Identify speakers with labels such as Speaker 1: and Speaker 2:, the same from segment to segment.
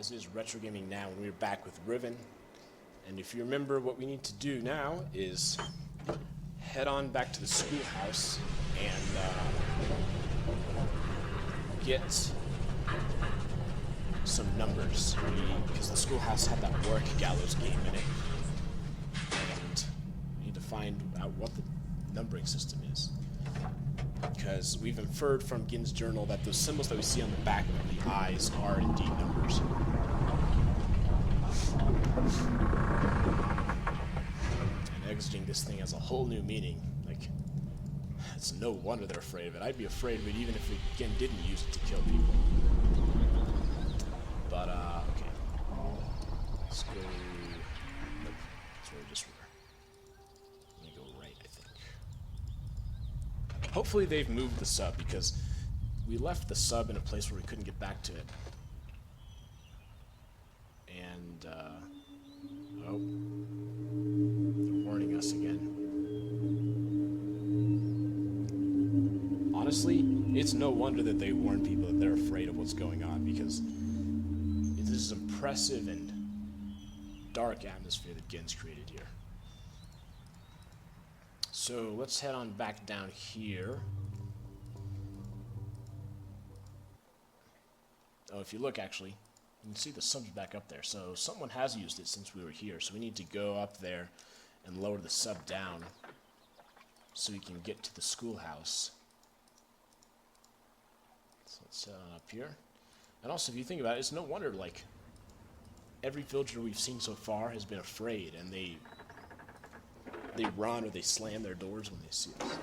Speaker 1: guys, it is RetroGamingNow, and we're back with Riven. And if you remember, what we need to do now is head on back to the schoolhouse and get some numbers. Because the schoolhouse had that work gallows game in it. And we need to find out what the numbering system is. Because we've inferred from Gin's journal that those symbols that we see on the back of the eyes are indeed numbers. And exiting this thing has a whole new meaning. Like, it's no wonder they're afraid of it. I'd be afraid of it even if Gin didn't use it to kill people. But, okay. Let's go... Nope. That's where we just were. I'm gonna go right, I think. Hopefully they've moved the sub, because we left the sub in a place where we couldn't get back to it. And, oh. They're warning us again. Honestly, it's no wonder that they warn people that they're afraid of what's going on, because it is an impressive and dark atmosphere that Gen's created here. So let's head on back down here. Oh, if you look, actually, you can see the sub's back up there. So someone has used it since we were here. So we need to go up there and lower the sub down so we can get to the schoolhouse. So let's head on up here. And also, if you think about it, it's no wonder, like, every villager we've seen so far has been afraid, and they run or they slam their doors when they see us.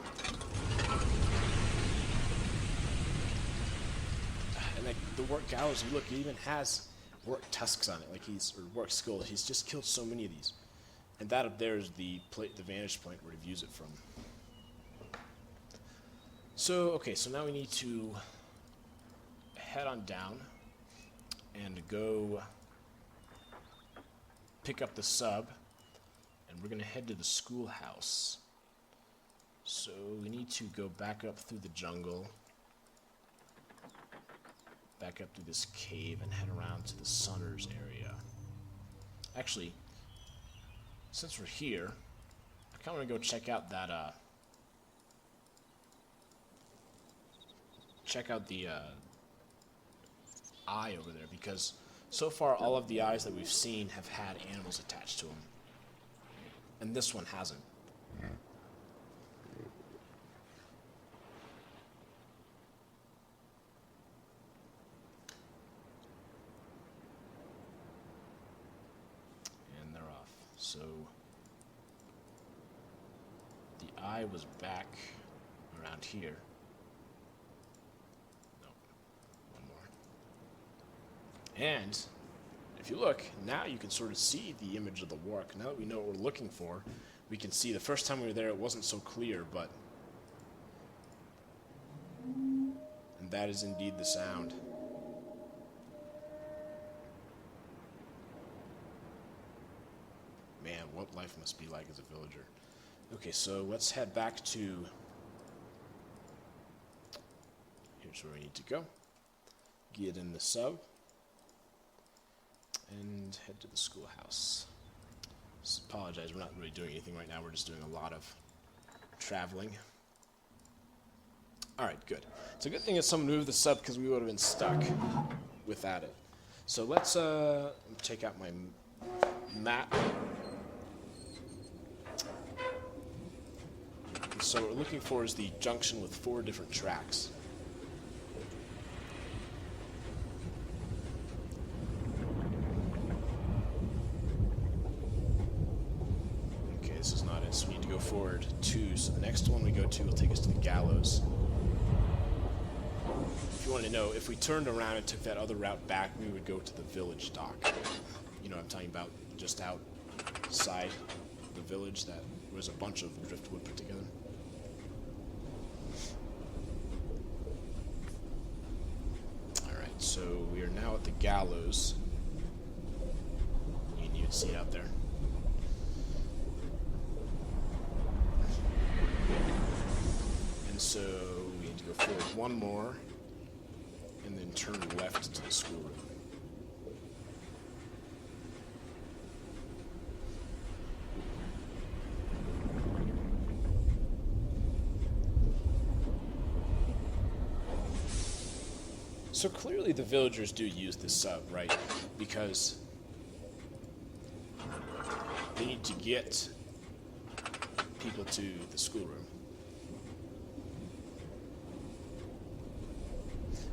Speaker 1: And like the work gallows, you look, it even has work tusks on it, like or work skulls. He's just killed so many of these. And that up there is the vantage point where he views it from. So, okay, so now we need to head on down and go pick up the sub. And we're going to head to the schoolhouse. So we need to go back up through the jungle, back up through this cave, and head around to the Sunners area. Actually, since we're here, I kind of want to go check out that, check out the eye over there, because so far all of the eyes that we've seen have had animals attached to them. And this one hasn't. And they're off. So the eye was back around here. Nope. One more. And if you look, now you can sort of see the image of the work. Now that we know what we're looking for, we can see the first time we were there it wasn't so clear, but... And that is indeed the sound. Man, what life must be like as a villager. Okay, so let's head back to... Here's where we need to go. Get in the sub. And head to the schoolhouse. Just apologize, we're not really doing anything right now. We're just doing a lot of traveling. Alright, good. It's a good thing that someone moved the sub, because we would have been stuck without it. So let's take out my map. So what we're looking for is the junction with 4 different tracks. This is not it, so we need to go forward 2. So the next one we go to will take us to the gallows. If you want to know, if we turned around and took that other route back, we would go to the village dock. You know what I'm talking about, just outside the village that was a bunch of driftwood put together. Alright, so we are now at the gallows. You can even see it out there. So we need to go forward 1 more, and then turn left to the schoolroom. So clearly the villagers do use this sub, right? Because they need to get people to the schoolroom.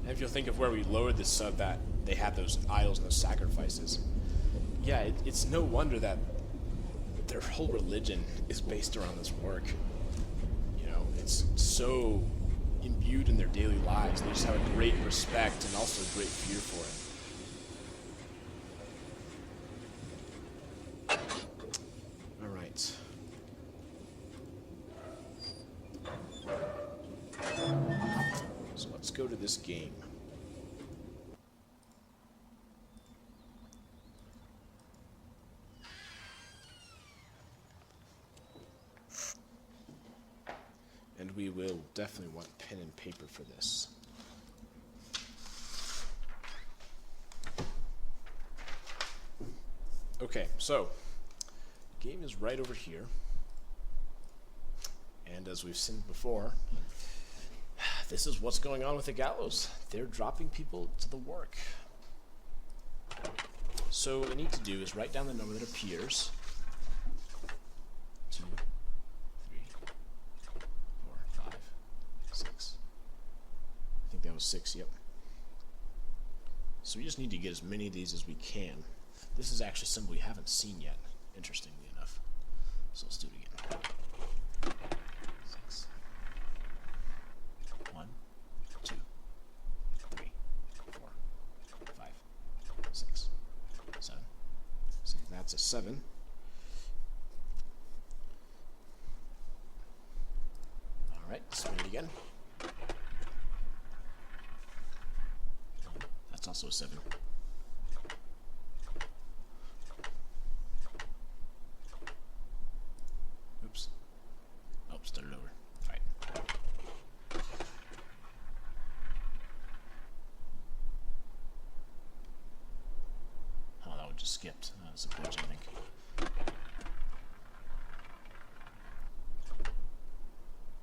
Speaker 1: And if you'll think of where we lowered this sub, that they had those idols and those sacrifices, yeah, it's no wonder that their whole religion is based around this work. You know, it's so imbued in their daily lives. They just have a great respect and also a great fear for it. All right. So let's go to this game. And we will definitely want pen and paper for this. Okay, so the game is right over here. And as we've seen before, this is what's going on with the gallows. They're dropping people to the work. So what we need to do is write down the number that appears. 2, 3, 4, 5, 6. I think that was 6, yep. So we just need to get as many of these as we can. This is actually something we haven't seen yet, interestingly enough. So let's do it again. 6. 1, 2, 3, 4, 5, 6, 7. So that's a 7. Alright, spin it again. That's also a 7. Oops. Oh, start it over. Alright. Oh, that one just skipped. That was a glitch, I think.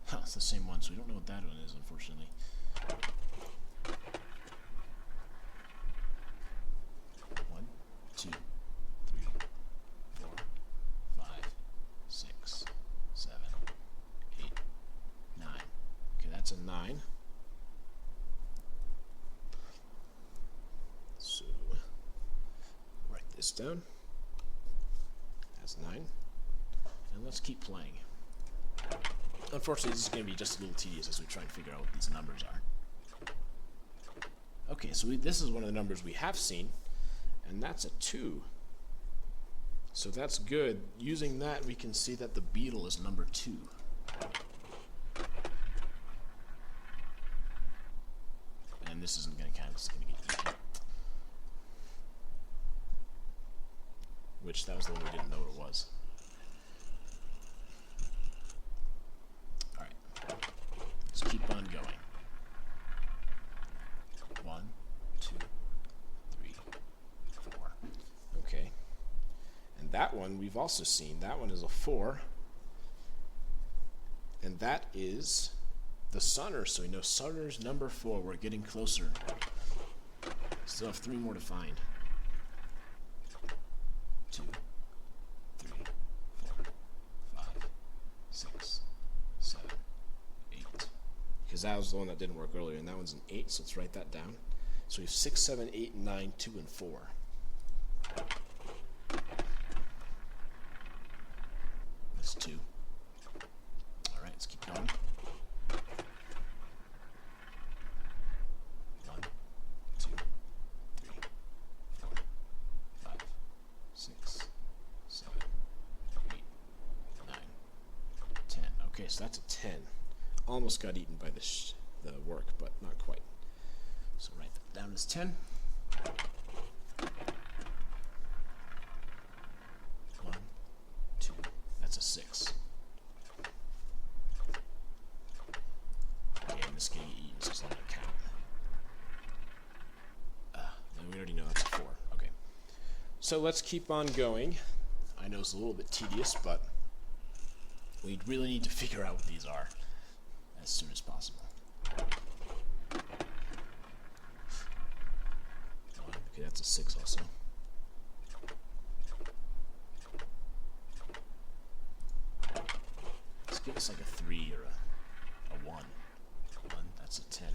Speaker 1: Huh, it's the same one, so we don't know what that one is, unfortunately. One, 2, 3, 4, 5, 6, 7, 8, 9. Okay, that's a 9. So write this down. That's 9. And let's keep playing. Unfortunately, this is going to be just a little tedious as we try and figure out what these numbers are. Okay, so this is one of the numbers we have seen, and that's a 2. So that's good. Using that, we can see that the beetle is number 2. And this isn't going to count. It's going to get eaten. Which, that was the one we didn't know what it was. Let's keep on going. 1, 2, 3, 4. Okay. And that one we've also seen. That one is a 4. And that is the Sunner. So we know Sunner's number 4. We're getting closer. Still have 3 more to find. 2, 3, 4, 5, 6, 7, 8. Because that was the one that didn't work earlier, and that one's an 8, so let's write that down. So we have 6, 7, 8, 9, 2, and 4. That's 2. Alright, let's keep going. 1, 2, 3, 4, 5, 6, 7, 8, 9, 10. Okay, so that's a 10. Almost got eaten by the work, but not quite. So write that down as 10. 1, 2. That's a 6. Okay, and this is getting eaten, so it's not going to count. And we already know that's a 4. Okay. So let's keep on going. I know it's a little bit tedious, but we really need to figure out what these are as soon as possible. Okay, that's a 6 also. Let's give us like a 3 or a 1. 1, that's a 10.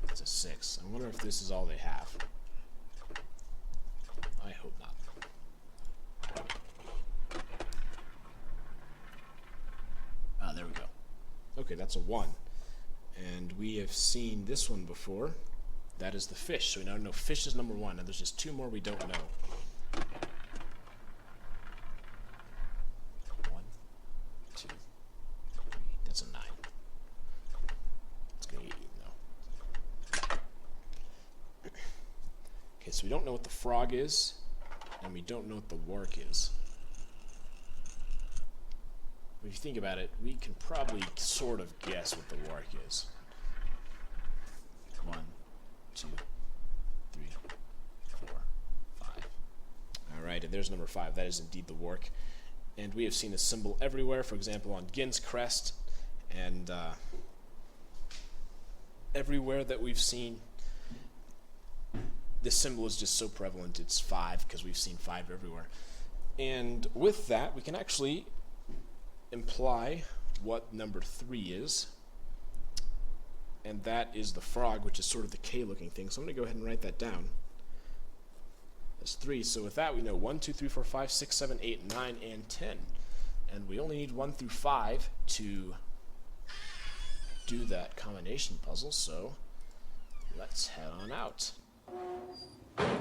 Speaker 1: That's a 6. I wonder if this is all they have. I hope not. Ah, there we go. Okay, that's a 1. And we have seen this one before. That is the fish. So we now know fish is number 1. And there's just 2 more we don't know. 1, 2, 3. That's a 9. It's going to get eaten, though. Okay, so we don't know what the frog is. And we don't know what the wark is. If you think about it, we can probably sort of guess what the wark is. 1, 2, 3, 4, 5. Alright, and there's number 5. That is indeed the wark. And we have seen this symbol everywhere, for example on Gin's crest, and everywhere that we've seen this symbol is just so prevalent. It's 5 because we've seen 5 everywhere. And with that, we can actually imply what number 3 is, and that is the frog, which is sort of the K-looking thing. So I'm going to go ahead and write that down. That's 3. So with that, we know 1, 2, 3, 4, 5, 6, 7, 8, 9, and 10. And we only need 1 through 5 to do that combination puzzle, so let's head on out. Oh,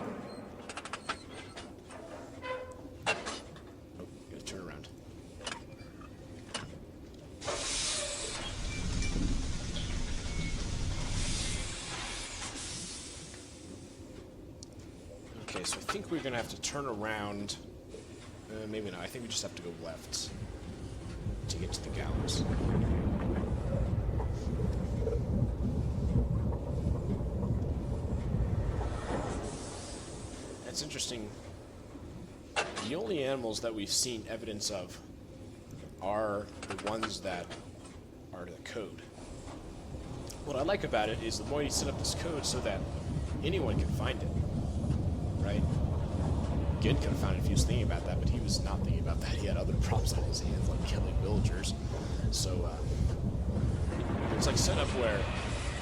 Speaker 1: gotta turn around. Okay, so I think we're gonna have to turn around. Maybe not. I think we just have to go left to get to the gallows. It's interesting. The only animals that we've seen evidence of are the ones that are the code. What I like about it is the more you set up this code so that anyone can find it, right? Gin could have found it if he was thinking about that, but he was not thinking about that. He had other problems on his hands, like killing villagers. So it's like set up where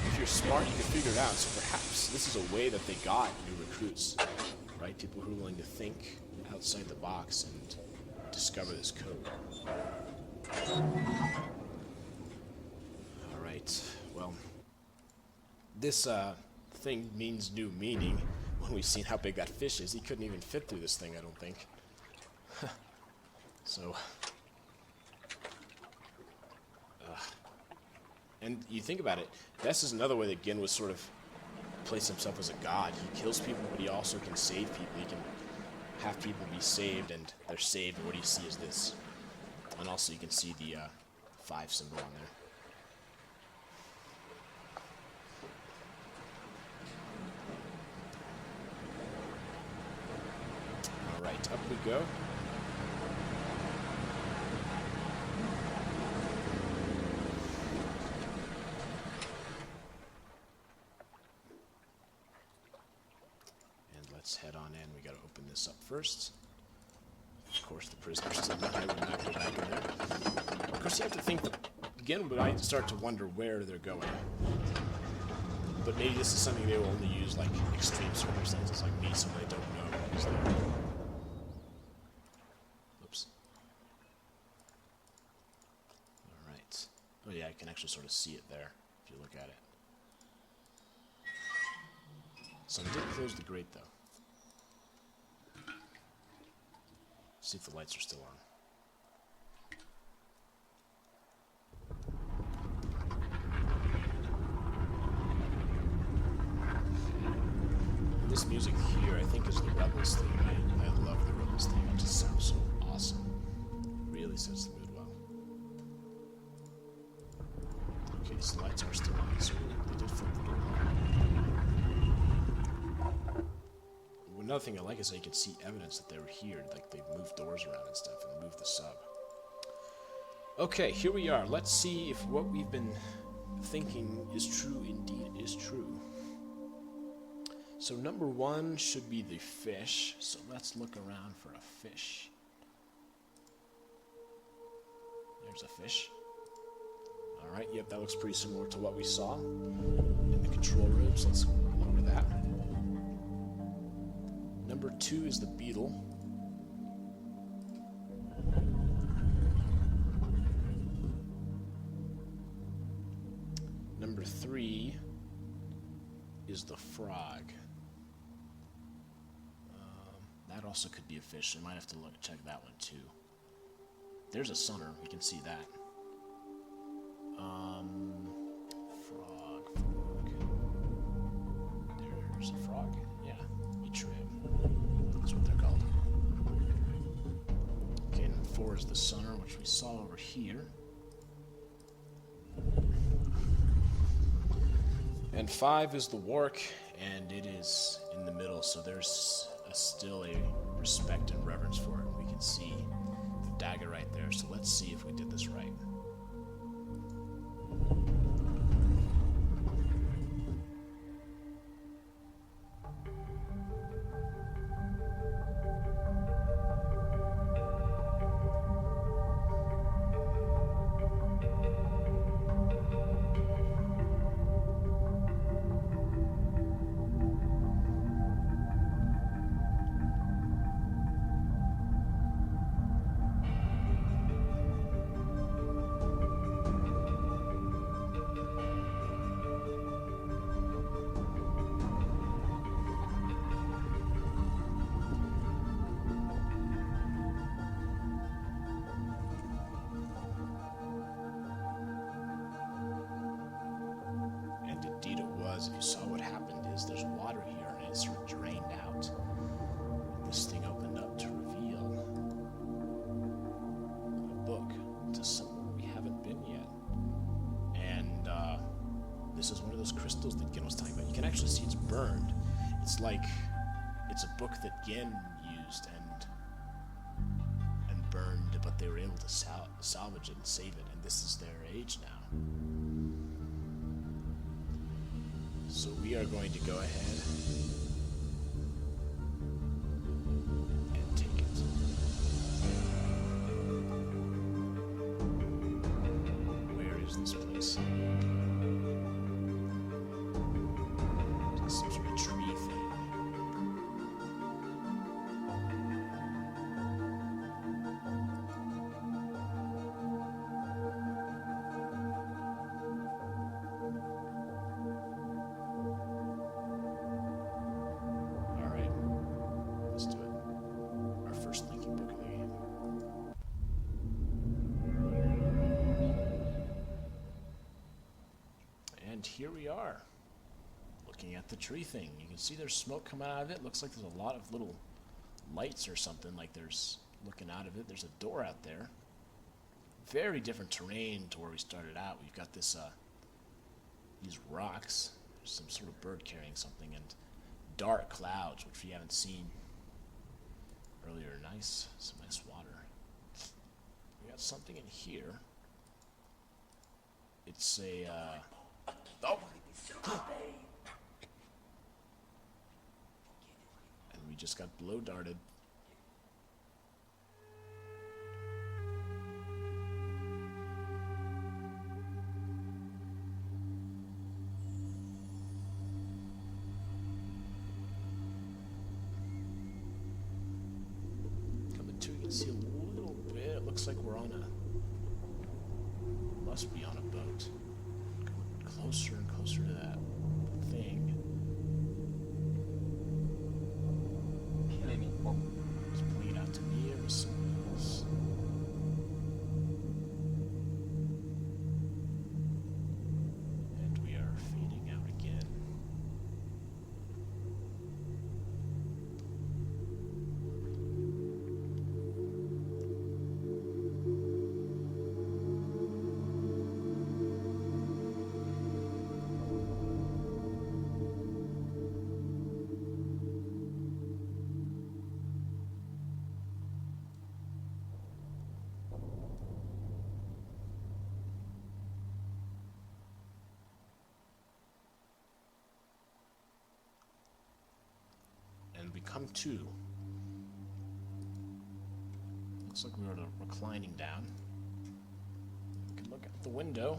Speaker 1: if you're smart, you can figure it out. So perhaps this is a way that they got new recruits. Right? People who are willing to think outside the box and discover this code. Alright, well, this thing means new meaning when we've seen how big that fish is. He couldn't even fit through this thing, I don't think. So, and you think about it, this is another way that Gin was sort of place himself as a god. He kills people, but he also can save people. He can have people be saved, and they're saved, and what you see is this. And also you can see the 5 symbol on there. Alright, up we go. Let's head on in. We gotta open this up first. Of course, the prisoner's still there. I would not go back in there. Of course, you have to think that, again, but I start to wonder where they're going. But maybe this is something they will only use, like, extreme circumstances, like me, so they don't know who's there. Oops. Alright. Oh yeah, I can actually sort of see it there, if you look at it. So I did close the grate, though. See if the lights are still on. This music here, I think, is the Rebels theme. I love the Rebels theme. It just sounds so awesome. It really sets the mood well. Okay, so the lights are still on, so they did flip the door. another thing I like is that you can see evidence that they were here. Like they moved doors around and stuff and moved the sub. Okay, here we are. Let's see if what we've been thinking is true indeed is true. So number 1 should be the fish. So let's look around for a fish. There's a fish. Alright, yep, that looks pretty similar to what we saw in the control room, so let's lower that. Number 2 is the beetle. Number 3 is the frog. That also could be a fish, so I might have to check that one too. There's a sunner, we can see that. Frog. There's a frog? Yeah, Etrium. That's what they're called. Okay, and 4 is the sunner, which we saw over here. And 5 is the wark, and it is in the middle, so there's still a respect and reverence for it. We can see the dagger right there, so let's see if we did this right. If you saw what happened is there's water here and it sort of drained out. And this thing opened up to reveal a book to somewhere we haven't been yet. And this is one of those crystals that Gen was talking about. You can actually see it's burned. It's like it's a book that Gen used and burned, but they were able to salvage it and save it. And this is their age now. So we are going to go ahead and take it. Where is this place? It's some sort of tree thing. Here we are, looking at the tree thing. You can see there's smoke coming out of it. Looks like there's a lot of little lights or something, like there's looking out of it. There's a door out there. Very different terrain to where we started out. We've got this these rocks. There's some sort of bird carrying something, and dark clouds, which we haven't seen earlier. Nice, some nice water. We got something in here. It's a oh. And we just got blow darted. Coming to, you can see a little bit. It looks like we're on a, must be on a boat. Closer and closer to that thing. It's playing out to me or someone else. And we are fading out again. we come to. Looks like we're reclining down. We can look out the window,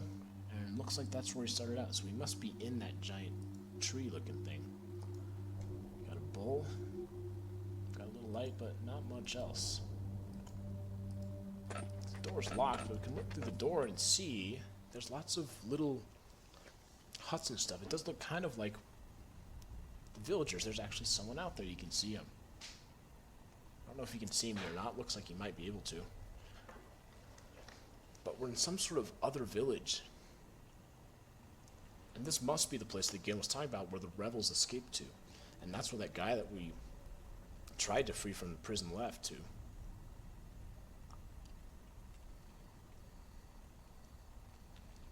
Speaker 1: and it looks like that's where we started out. So we must be in that giant tree-looking thing. Got a bowl. Got a little light, but not much else. The door's locked, but we can look through the door and see there's lots of little huts and stuff. It does look kind of like the villagers. There's actually someone out there. You can see him. I don't know if you can see him or not. Looks like you might be able to. But we're in some sort of other village. And this must be the place that Gil was talking about where the rebels escaped to. And that's where that guy that we tried to free from the prison left to.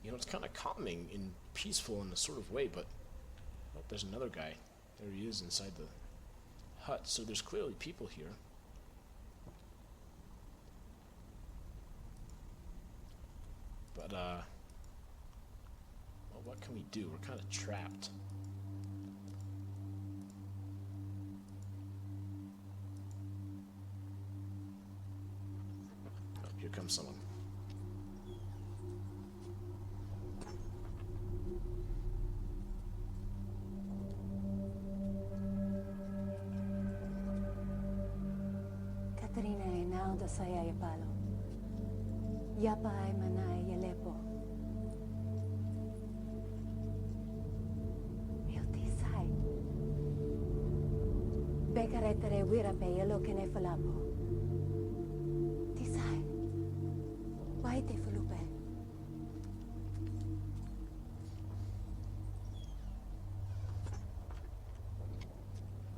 Speaker 1: You know, it's kind of calming and peaceful in a sort of way, but oh, there's another guy. There he is inside the hut. So there's clearly people here. But, well, what can we do? We're kind of trapped. Oh, here comes someone.
Speaker 2: Katrina e now da saya e palo. Yapa ai manai e lepo. Eu ti sai. Bekaretere wira pe yelo kene falapo. Ti sai. Wai te fulupe.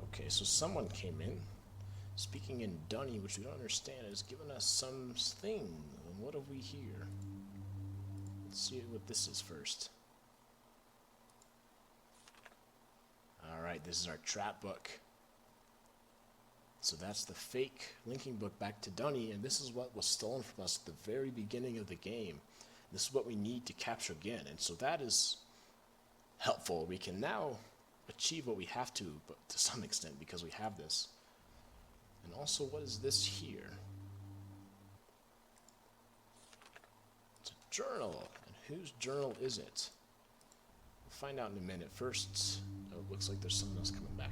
Speaker 1: Okay, so someone came in. Speaking in Dunny, which we don't understand, has given us some thing. And what have we here? Let's see what this is first. Alright, this is our trap book. So that's the fake linking book back to Dunny, and this is what was stolen from us at the very beginning of the game. This is what we need to capture again, and so that is helpful. We can now achieve what we have to, but to some extent, because we have this. And also, what is this here? It's a journal. And whose journal is it? We'll find out in a minute. First, oh, it looks like there's someone else coming back.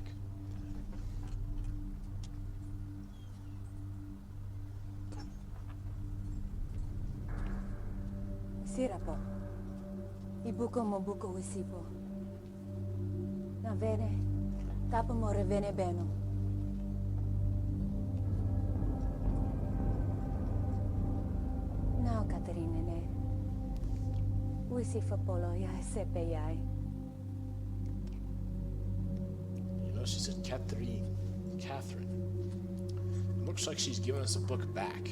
Speaker 2: Sirapo. Ibuko mo buko wisipo. Na vene. Tapo mo revene beno. Now, Katerina ne. Wisifa polo ya sepe yai.
Speaker 1: You know, she said Catherine. It looks like she's giving us a book back.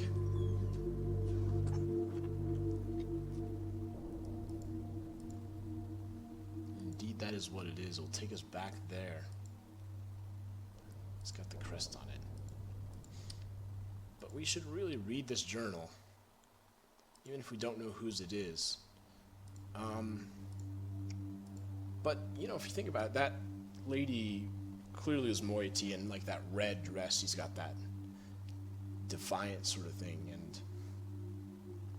Speaker 1: Indeed, that is what it is. It'll take us back there. It's got the crest on it. But we should really read this journal, even if we don't know whose it is. But, you know, if you think about it, that lady clearly is moiety, and like that red dress, she's got that defiant sort of thing, and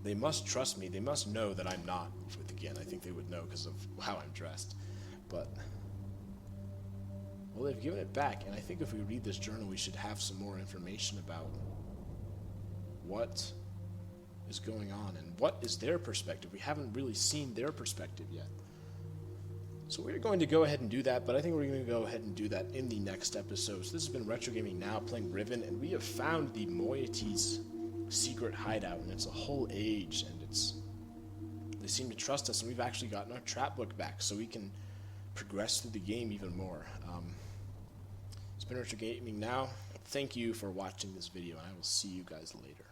Speaker 1: they must trust me. They must know that I'm not with the Gin. I think they would know because of how I'm dressed. But, well, they've given it back, and I think if we read this journal, we should have some more information about what is going on and what is their perspective. We haven't really seen their perspective yet. So we're going to go ahead and do that, but I think we're going to go ahead and do that in the next episode. So this has been Retro Gaming Now, playing Riven, and we have found the moiety's secret hideout, and it's a whole age, and they seem to trust us, and we've actually gotten our trap book back, so we can progress through the game even more. It's been Retro Gaming Now. Thank you for watching this video, and I will see you guys later.